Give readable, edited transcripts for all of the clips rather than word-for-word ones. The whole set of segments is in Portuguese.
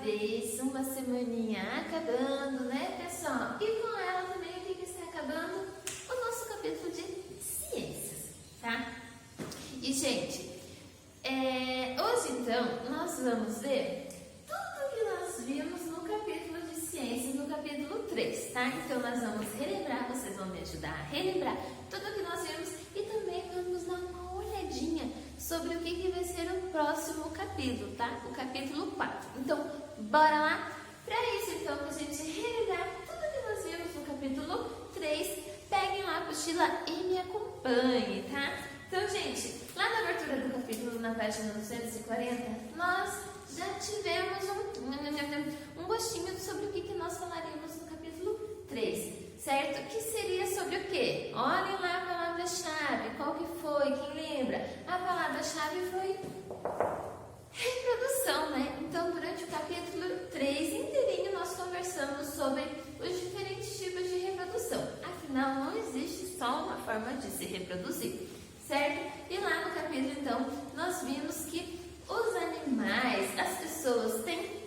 gravidez, uma semaninha acabando, né, pessoal? E com ela também o que está acabando? O nosso capítulo de ciências, tá? E, gente, hoje então nós vamos ver tudo que nós vimos no capítulo de ciências, no capítulo 3, tá? Então nós vamos relembrar, vocês vão me ajudar a relembrar tudo que nós vimos e também vamos dar uma olhadinha sobre o que vai ser o próximo capítulo, tá? O capítulo 4. Então, bora lá? Para isso, então, pra gente relembrar tudo que nós vimos no capítulo 3, peguem lá a apostila e me acompanhem, tá? Então, gente, lá na abertura do capítulo, na página 240, nós já tivemos um gostinho sobre o que nós falaremos no capítulo 3, certo? Que seria sobre o quê? Olhem lá a palavra-chave, qual que foi? Quem lembra? A palavra-chave foi reprodução, né? Então, durante o capítulo 3 inteirinho, nós conversamos sobre os diferentes tipos de reprodução. Afinal, não existe só uma forma de se reproduzir, certo? E lá no capítulo, então, nós vimos que os animais, as pessoas têm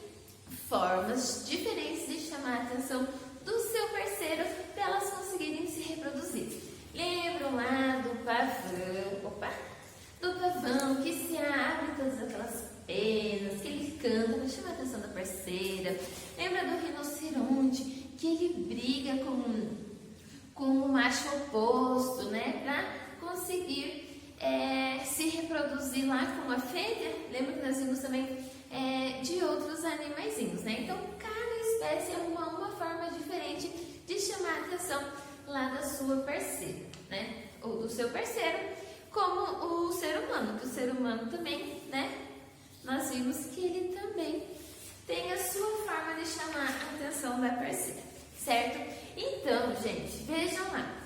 formas diferentes de chamar a atenção do seu parceiro para elas conseguirem se reproduzir. Lembram lá do pavão que se abre todas aquelas penas, que ele canta para chamar a atenção da parceira. Lembra do rinoceronte, que ele briga com o macho oposto, né, para conseguir se reproduzir lá com a fêmea. Lembra que nós vimos também de outros animaizinhos, né? Então, cada espécie arruma uma forma diferente de chamar a atenção lá da sua parceira, né? Ou do seu parceiro, como o ser humano, que o ser humano também, né? Nós vimos que ele também tem a sua forma de chamar a atenção da parceira, certo? Então, gente, vejam lá.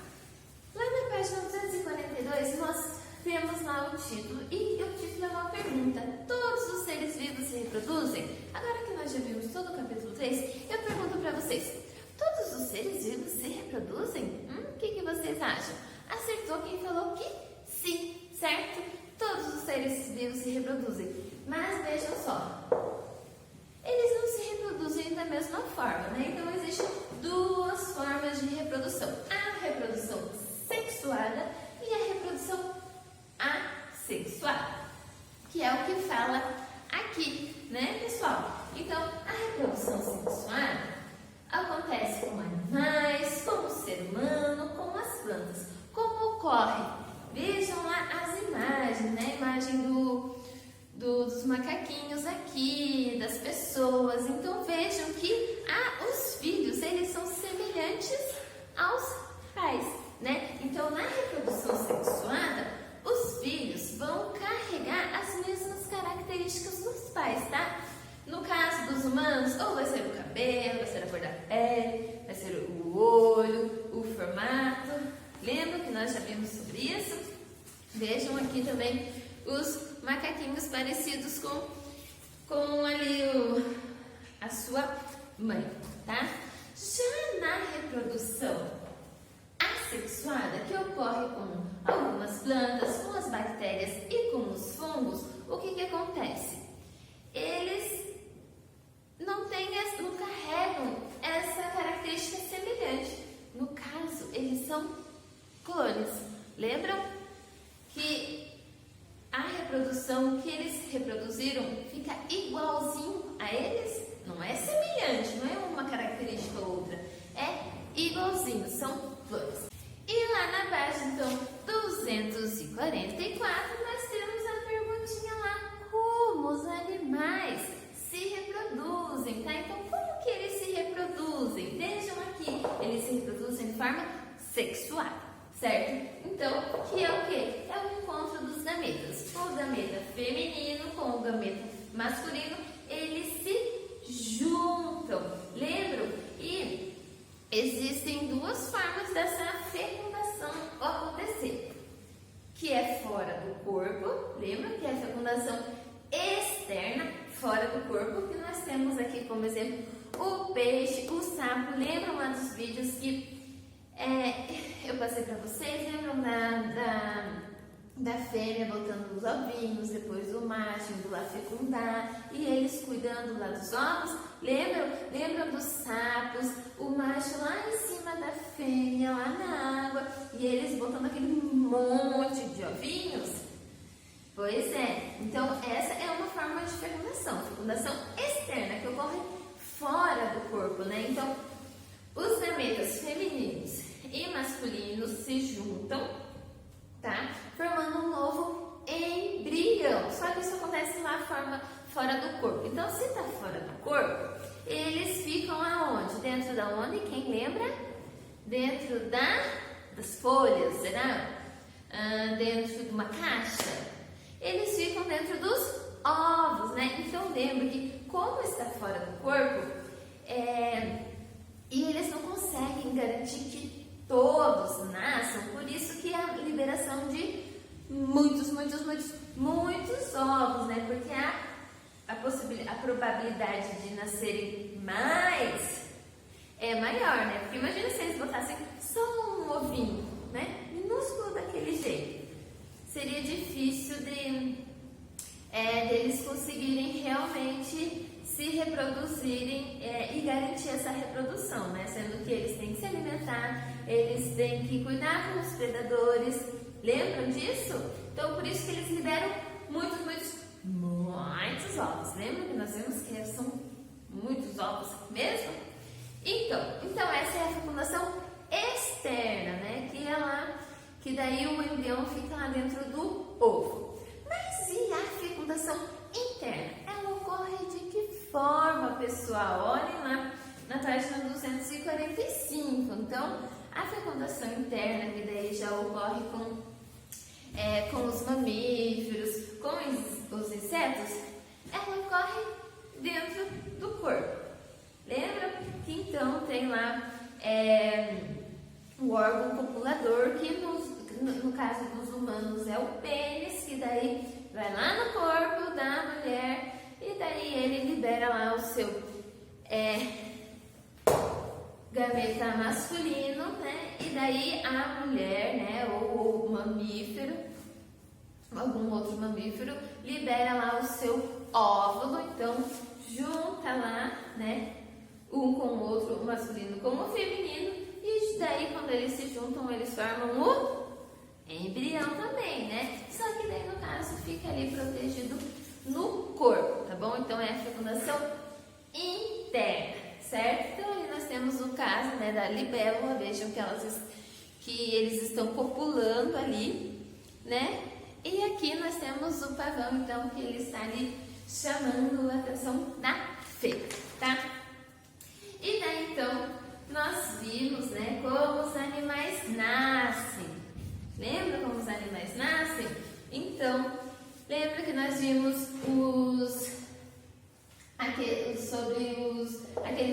Lá na página 242, nós temos lá o título, e o título é uma pergunta: todos os seres vivos se reproduzem? Agora que nós já vimos todo o capítulo 3, eu pergunto para vocês: todos os seres vivos se reproduzem? O que vocês acham? Acertou quem falou que sim, certo? Todos os seres vivos se reproduzem. Mas vejam só, eles não se reproduzem da mesma forma, né? Então existem duas formas de reprodução: a reprodução sexuada e a reprodução assexuada, que é o que fala aqui, né, pessoal? Então, a reprodução sexuada acontece com animais, com o ser humano, com as plantas. Como ocorre? Vejam lá as imagens, né? A imagem dos macaquinhos aqui, das pessoas. Então, vejam que os filhos, eles são semelhantes aos pais, né? Então, na reprodução sexuada, os filhos vão carregar as mesmas características dos pais, tá? No caso dos humanos, ou vai ser o cabelo, vai ser a cor da pele, vai ser o olho, o formato. Lembra que nós já vimos sobre isso? Vejam aqui também os macaquinhos parecidos com ali a sua mãe, tá? Já na reprodução assexuada, que ocorre com algumas plantas, com as bactérias e com os fungos, o que acontece? Eles não carregam essa característica semelhante. No caso, eles são clones. Lembram que a reprodução que eles reproduziram fica igualzinho a eles? Não é semelhante, não é uma característica ou outra, é igualzinho, são clones. E lá na página, então, 244, nós temos a perguntinha lá: como os animais se reproduzem, tá? Então, como que eles se reproduzem? Vejam aqui, eles se reproduzem de forma sexuada, certo? Então, que é o quê? É o encontro dos gametas. O gameta feminino com o gameta masculino, eles se juntam, lembram? E existem duas formas dessa fecundação acontecer, que é fora do corpo. Lembra que é a fecundação externa, fora do corpo, que nós temos aqui como exemplo o peixe, o sapo. Lembram lá dos vídeos que eu passei para vocês? Lembram da fêmea botando os ovinhos, depois o macho indo lá fecundar e eles cuidando lá dos ovos. Lembram dos sapos, o macho lá em cima da fêmea, lá na água, e eles botando aquele monte de ovinhos? Pois é, então essa é uma forma de fecundação externa, que ocorre fora do corpo, né? Então, os gametas femininos e masculinos se juntam, tá? Formando um novo embrião. Só que isso acontece lá fora do corpo. Então, se tá fora do corpo, eles ficam aonde? Dentro da onde? Quem lembra? Dentro das folhas, será? Dentro de uma caixa? Eles ficam dentro dos ovos, né? Então, lembra que como está fora do corpo, e eles não conseguem garantir que todos nasçam, por isso que a liberação de muitos ovos, né? Porque a probabilidade de nascerem mais é maior, né? Porque imagina se eles botassem só um ovinho, né? Minúsculo daquele jeito. Seria difícil deles conseguirem realmente se reproduzirem e garantir essa reprodução, né? Sendo que eles têm que se alimentar, eles têm que cuidar com os predadores. Lembram disso? Então, por isso que eles liberam muitos ovos. Lembram que nós vimos que são muitos ovos mesmo? Então essa é a fecundação externa, né? Que daí o embrião fica lá dentro do ovo. Mas e a fecundação interna? Ela ocorre de que forma, pessoal? Olhem lá na página 245. Então, a fecundação interna, que daí já ocorre com os mamíferos, com os insetos, ela ocorre dentro do corpo. Lembra que então tem lá o órgão copulador, que no caso dos humanos é o pênis, que daí vai lá no corpo da mulher e daí ele libera lá o seu gameta masculino, né? E daí a mulher, né, ou o mamífero, algum outro mamífero, libera lá o seu óvulo, então junta lá, né, um com o outro, o masculino com o feminino, e daí quando eles se juntam, eles formam o embrião também, né? Só que daí no caso fica ali protegido no corpo, tá bom? Então é a fecundação interna, certo? Então ali nós temos o caso, né, da libélula. Vejam que eles estão copulando ali, né? E aqui nós temos o pavão, então, que ele está ali chamando a atenção da fêmea, tá? E daí então nós vimos, né, como os animais nascem. Lembra como os animais nascem? Então, lembra que nós vimos aqueles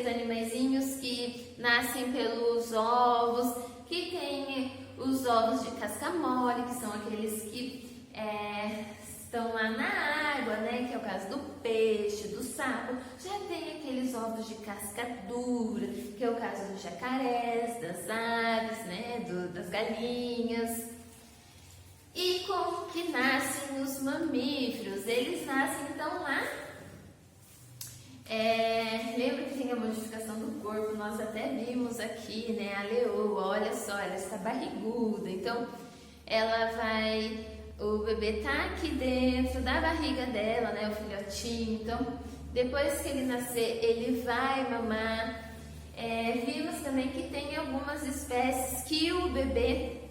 animaizinhos que nascem pelos ovos, que tem os ovos de casca mole, que são aqueles que estão lá na água, né? Que é o caso do peixe, do sapo. Já tem aqueles ovos de casca dura, que é o caso dos jacarés, das aves, né? Das galinhas. E como que nascem os mamíferos? Eles nascem então lá. Lembra que tem a modificação do corpo? Nós até vimos aqui, né? A leoa, olha só, ela está barriguda. Então, o bebê tá aqui dentro da barriga dela, né? O filhotinho. Então, depois que ele nascer, ele vai mamar. Vimos também que tem algumas espécies que o bebê,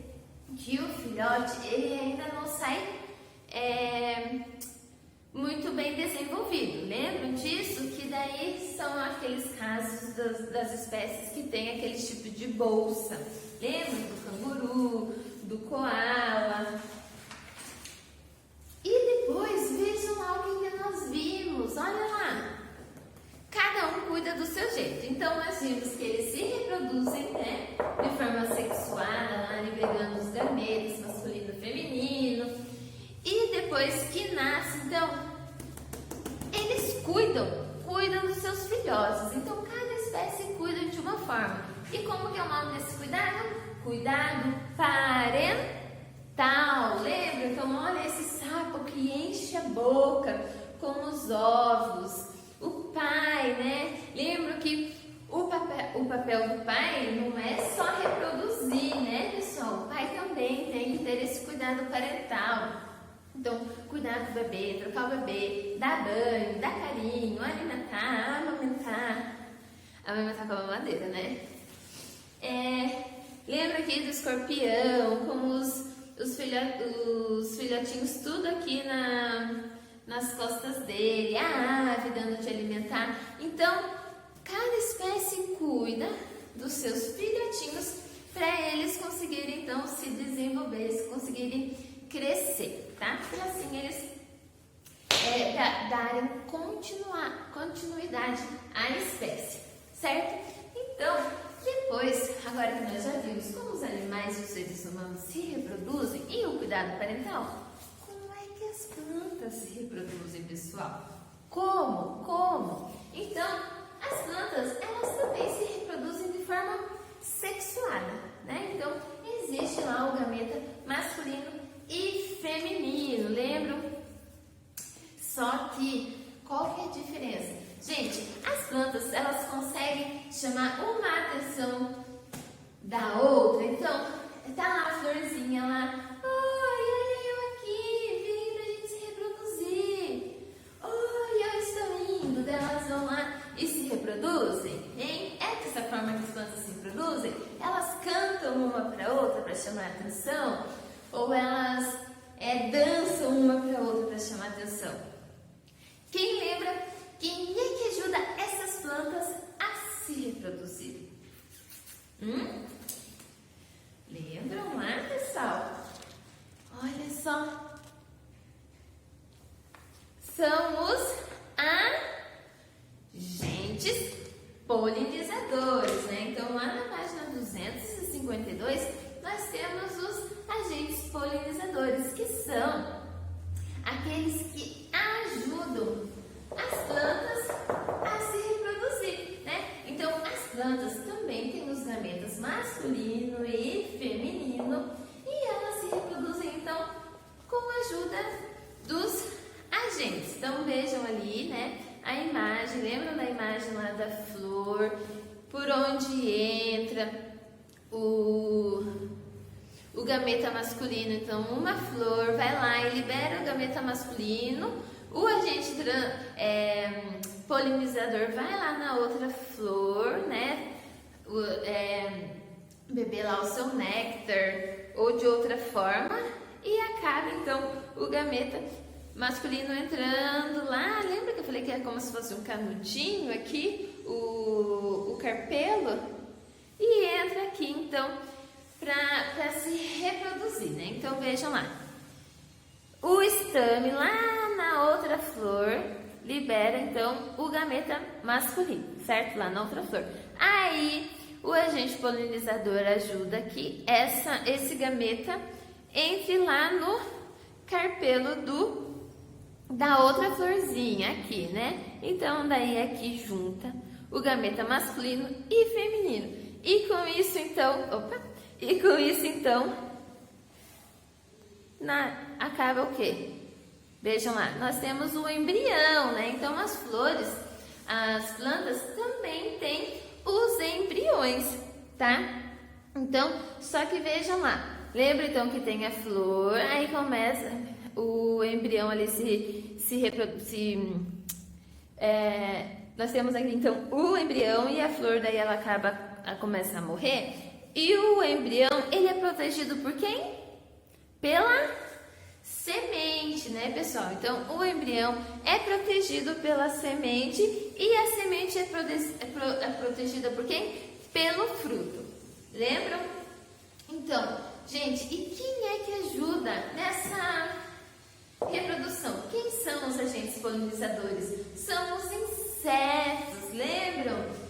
que o filhote, ele ainda não sai muito bem desenvolvido. Lembram disso? Que daí são aqueles casos das espécies que tem aquele tipo de bolsa. Lembram do canguru, do koala? E depois vejam lá o que nós vimos. Olha lá. Cada um cuida do seu jeito. Então nós vimos que eles se reproduzem, né, de forma sexuada, lá liberando os gametas, masculino e feminino. E depois que nasce, então, eles cuidam dos seus filhotes. Então cada espécie cuida de uma forma. E como que é o nome desse cuidado? Cuidado parental. Lembra? Então boca, como os ovos. O pai, né? Lembra que o papel do pai não é só reproduzir, né, pessoal? O pai também tem que ter esse cuidado parental. Então, cuidar do bebê, trocar o bebê, dar banho, dar carinho, alimentar, amamentar com a mamadeira, né? Lembra aqui do escorpião, como os filhotinhos tudo aqui nas costas dele, a ave dando de alimentar. Então, cada espécie cuida dos seus filhotinhos para eles conseguirem então se desenvolver, eles conseguirem crescer, tá? Para assim eles darem continuidade à espécie, certo? Então, depois, agora que nós já vimos como os animais e os seres humanos se reproduzem e o cuidado parental, como é que as plantas se reproduzem, pessoal? Como? Então, as plantas, elas também se reproduzem de forma sexuada, né? Então, existe lá o gameta masculino e feminino, lembram? Só que, qual que é a diferença? Gente, as plantas, elas conseguem chamar uma atenção da outra. Então, tá lá a florzinha lá. Oi, olha eu aqui, vem pra gente se reproduzir. Oi, eu estou indo. Daí elas vão lá e se reproduzem, hein? É dessa forma que as plantas se reproduzem? Elas cantam uma pra outra para chamar atenção? Ou elas dançam uma pra outra para chamar atenção? Quem lembra? Quem é que ajuda essas plantas a se reproduzir? Lembram lá, pessoal? Olha só. São os agentes polinizadores, né? Então, lá na página 252, nós temos os agentes polinizadores, que são aqueles que ajudam as plantas a se reproduzir, né? Então, as plantas também têm os gametas masculino e feminino e elas se reproduzem, então, com a ajuda dos agentes. Então, vejam ali, né, a imagem, lembram da imagem lá da flor, por onde entra o gameta masculino. Então, uma flor vai lá e libera o gameta masculino. O agente polinizador vai lá na outra flor, né? Beber lá o seu néctar ou de outra forma e acaba então o gameta masculino entrando lá. Lembra que eu falei que é como se fosse um canudinho aqui, o carpelo? E entra aqui então para se reproduzir, né? Então vejam lá. O estame lá na outra flor libera então o gameta masculino, certo? Lá na outra flor. Aí o agente polinizador ajuda que esse gameta entre lá no carpelo da outra florzinha aqui, né? Então daí aqui junta o gameta masculino e feminino. E com isso então, acaba o quê? Vejam lá, nós temos o embrião, né? Então as flores, as plantas também têm os embriões, tá? Então, só que vejam lá, lembra então que tem a flor, aí começa o embrião ali se reproduzir. Nós temos aqui então o embrião e a flor, daí ela começa a morrer. E o embrião, ele é protegido por quem? Pela semente, né, pessoal? Então, o embrião é protegido pela semente e a semente é protegida por quem? Pelo fruto. Lembram? Então, gente, e quem é que ajuda nessa reprodução? Quem são os agentes polinizadores? São os insetos, lembram?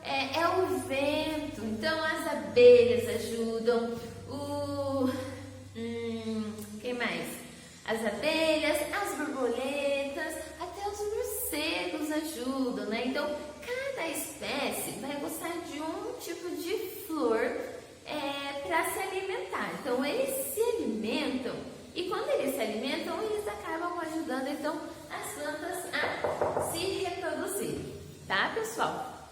É o vento. Então, as abelhas ajudam. Quem mais? As abelhas, as borboletas, até os morcegos ajudam, né? Então, cada espécie vai gostar de um tipo de flor para se alimentar. Então, eles se alimentam e quando porque se alimentam, eles acabam ajudando então as plantas a se reproduzir, tá, pessoal?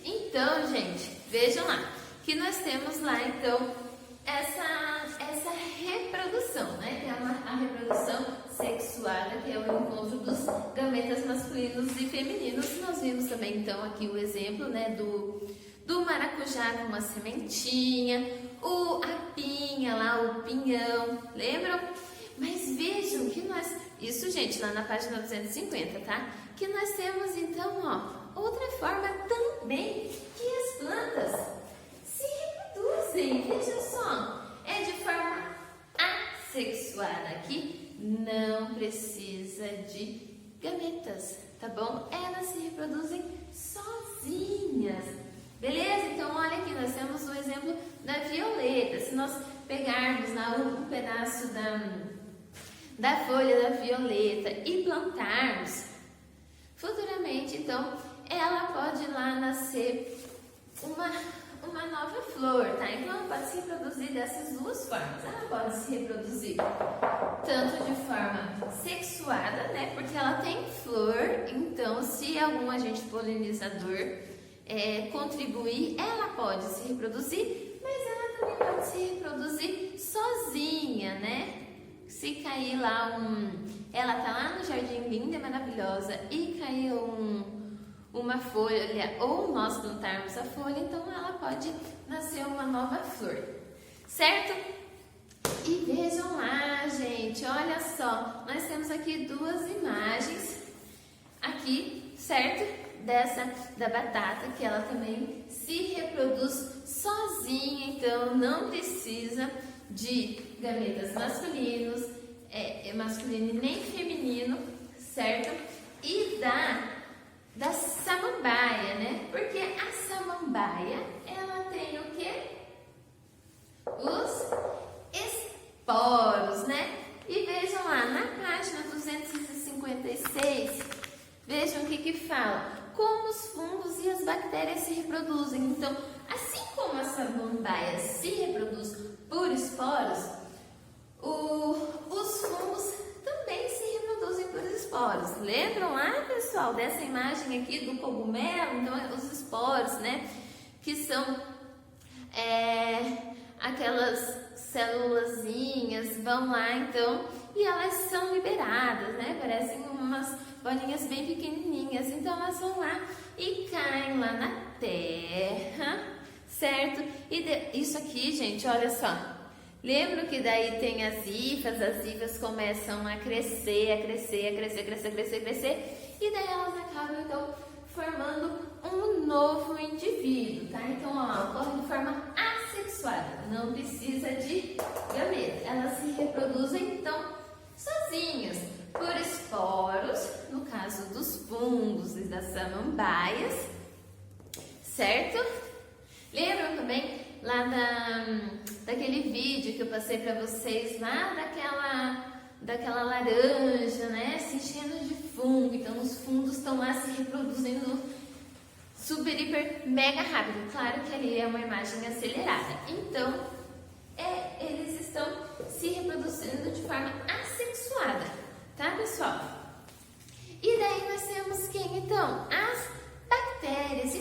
Então, gente, vejam lá, que nós temos lá então essa reprodução, né? Que é a reprodução sexuada, que é o encontro dos gametas masculinos e femininos. Nós vimos também então aqui o exemplo, né, do maracujá com uma sementinha, a pinha lá, o pinhão, lembram? Mas vejam que isso, gente, lá na página 250, tá? Que nós temos então, ó, outra forma também que as plantas se reproduzem. Veja só, é de forma assexuada. Aqui não precisa de gametas, tá bom? Elas se reproduzem sozinhas. Beleza? Então, olha aqui, nós temos o exemplo da violeta. Se nós pegarmos lá um pedaço da folha da violeta e plantarmos, futuramente, então, ela pode lá nascer uma nova flor, tá? Então, ela pode se reproduzir dessas duas formas. Ela pode se reproduzir tanto de forma sexuada, né? Porque ela tem flor, então, se algum agente polinizador contribuir, ela pode se reproduzir, mas ela também pode se reproduzir sozinha, né? Se cair lá ela tá lá no jardim linda e maravilhosa e caiu uma folha, ou nós plantarmos a folha, então ela pode nascer uma nova flor, certo? E vejam lá, gente, olha só, nós temos aqui duas imagens aqui, certo? Da batata, que ela também se reproduz sozinha, então não precisa de gametas masculinos, masculino nem feminino, certo? E da samambaia, né? Porque a samambaia, ela tem o quê? Os esporos, né? E vejam lá, na página 256, vejam o que fala. Como os fungos e as bactérias se reproduzem. Então, assim como a samambaia se reproduz por esporos, os fungos também se reproduzem por esporos. Lembram lá, pessoal, dessa imagem aqui do cogumelo? Então, os esporos, né? Que são aquelas célulazinhas, vão lá, então, e elas são liberadas, né? Parecem umas bolinhas bem pequenininhas, então elas vão lá e caem lá na terra, certo? E isso aqui, gente, olha só, lembra que daí tem as hifas começam a crescer, e daí elas acabam, então, formando um novo indivíduo, tá? Então, ó, ocorre de forma assexuada, não precisa de gameta, elas se reproduzem, então, sozinhas, por esporos, no caso dos fungos e das samambaias, certo? Lembram também lá daquele vídeo que eu passei para vocês, lá daquela laranja, né, se enchendo de fungo, então os fungos estão lá se reproduzindo super, hiper, mega rápido, claro que ali é uma imagem acelerada, então eles estão se reproduzindo de forma assexuada, tá, pessoal? E daí nós temos quem, então? As bactérias. E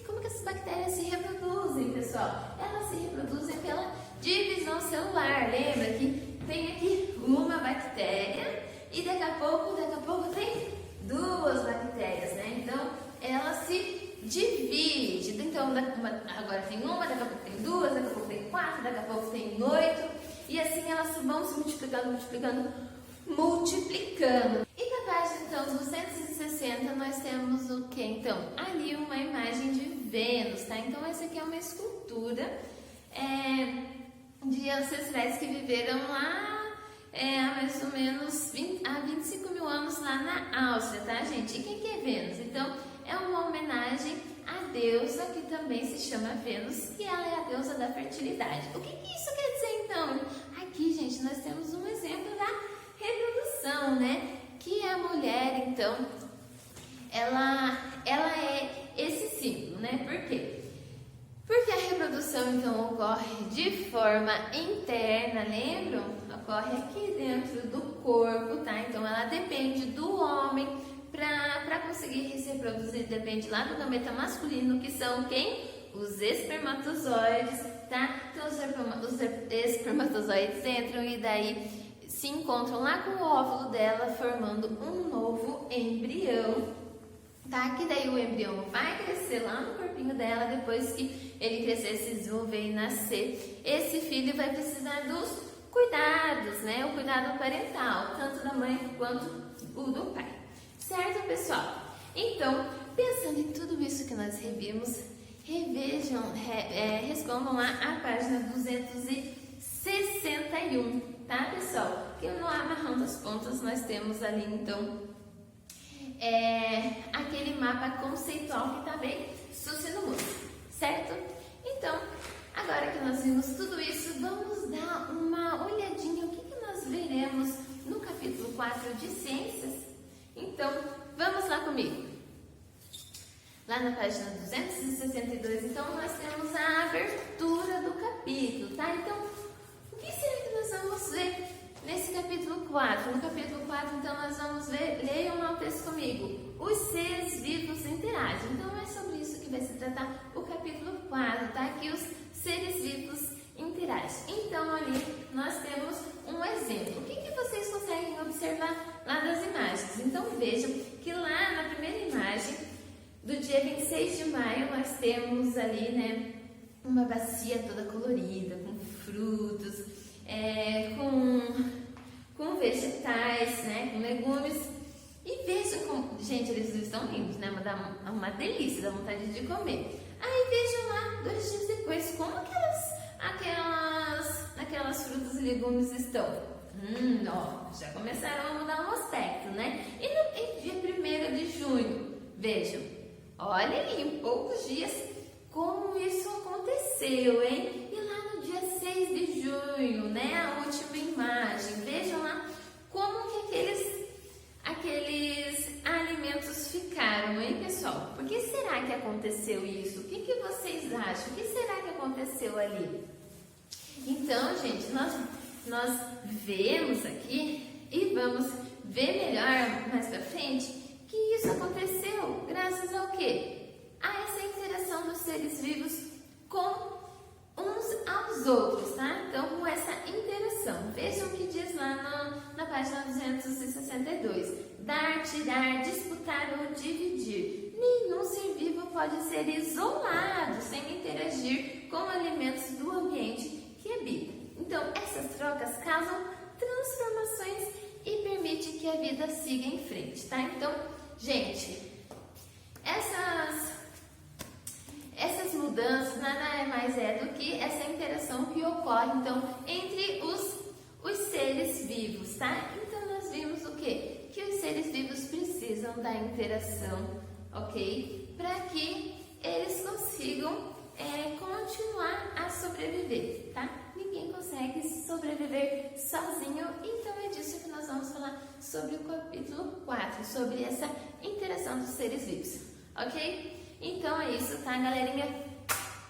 como que essas bactérias se reproduzem, pessoal? Elas se reproduzem pela divisão celular. Lembra que tem aqui uma bactéria e daqui a pouco tem duas bactérias, né? Então, ela se divide. Então, agora tem uma, daqui a pouco tem duas, daqui a pouco tem quatro, daqui a pouco tem 8. E assim elas vão se multiplicando. E na página, então, 260, nós temos o que? Então, ali uma imagem de Vênus, tá? Então, essa aqui é uma escultura de ancestrais que viveram lá há mais ou menos 25 mil anos lá na Áustria, tá, gente? E quem que é Vênus? Então, é uma homenagem à deusa que também se chama Vênus, e ela é a deusa da fertilidade. O que isso quer dizer, então? Aqui, gente, nós temos um exemplo da reprodução, né? Que a mulher, então, ela é esse símbolo, né? Por quê? Porque a reprodução, então, ocorre de forma interna, lembram? ocorre aqui dentro do corpo, tá? Então ela depende do homem para conseguir se reproduzir, depende lá do gameta masculino, que são quem? Os espermatozoides, tá? Então os espermatozoides entram e daí se encontram lá com o óvulo dela, formando um novo embrião, tá? Que daí o embrião vai crescer lá no corpinho dela, depois que ele crescer, se desenvolver e nascer, esse filho vai precisar dos cuidados, né? O cuidado parental, tanto da mãe quanto o do pai. Certo, pessoal? Então, pensando em tudo isso que nós revimos, revejam, respondam lá a página 261, tá, pessoal? Que no amarrando as pontas nós temos ali, então, aquele mapa conceitual que tá bem sucio no mundo, certo? Então, agora que nós vimos tudo isso, vamos dar uma olhadinha o que nós veremos no capítulo 4 de Ciências. Então, vamos lá comigo. Lá na página 262, então, nós temos a abertura do capítulo, tá? Então, o que será que nós vamos ver nesse capítulo 4? No capítulo 4, então, nós vamos ver, leiam lá o texto comigo, os seres vivos interagem. Então, é sobre isso que vai se tratar o capítulo 4, tá? Que os seres vivos interagem. Então, ali nós temos um exemplo. O que vocês conseguem observar lá das imagens? Então, vejam que lá na primeira imagem, do dia 26 de maio, nós temos ali, né, uma bacia toda colorida, com frutos, com vegetais, né, com legumes. E vejam como, gente, eles estão lindos, né, dá uma delícia, dá vontade de comer. Aí vejam lá, 2 dias depois, como aquelas frutas e legumes estão. Ó, já começaram a mudar o aspecto, né? E no dia 1º de junho, vejam, olha ali, em poucos dias, como isso aconteceu, hein? E lá no dia 6 de junho, né, a última imagem, vejam lá como que aqueles alimentos ficaram, hein, pessoal? Por que será que aconteceu isso? O que vocês acham? O que será que aconteceu ali? Então, gente, nós vemos aqui e vamos ver melhor mais pra frente que isso aconteceu graças ao quê? A essa interação dos seres vivos com uns aos outros, tá? Então, com essa interação. Vejam o que diz lá na página 262. Dar, tirar, disputar ou dividir. Nenhum ser vivo pode ser isolado sem interagir com alimentos do ambiente que habita. Então, essas trocas causam transformações e permitem que a vida siga em frente, tá? Então, gente, essas mudanças nada mais do que essa interação que ocorre, então, entre os seres vivos, tá? Então, nós vimos o quê? Que os seres vivos precisam da interação, ok? Para que eles consigam continuar a sobreviver, tá? Ninguém consegue sobreviver sozinho, então é disso que nós vamos falar sobre o capítulo 4, sobre essa interação dos seres vivos, ok? Então é isso, tá, galerinha?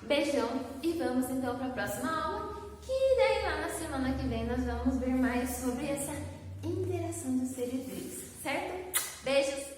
Beijão e vamos então para a próxima aula, que daí lá na semana que vem nós vamos ver mais sobre essa interação dos seres vivos, certo? Beijos!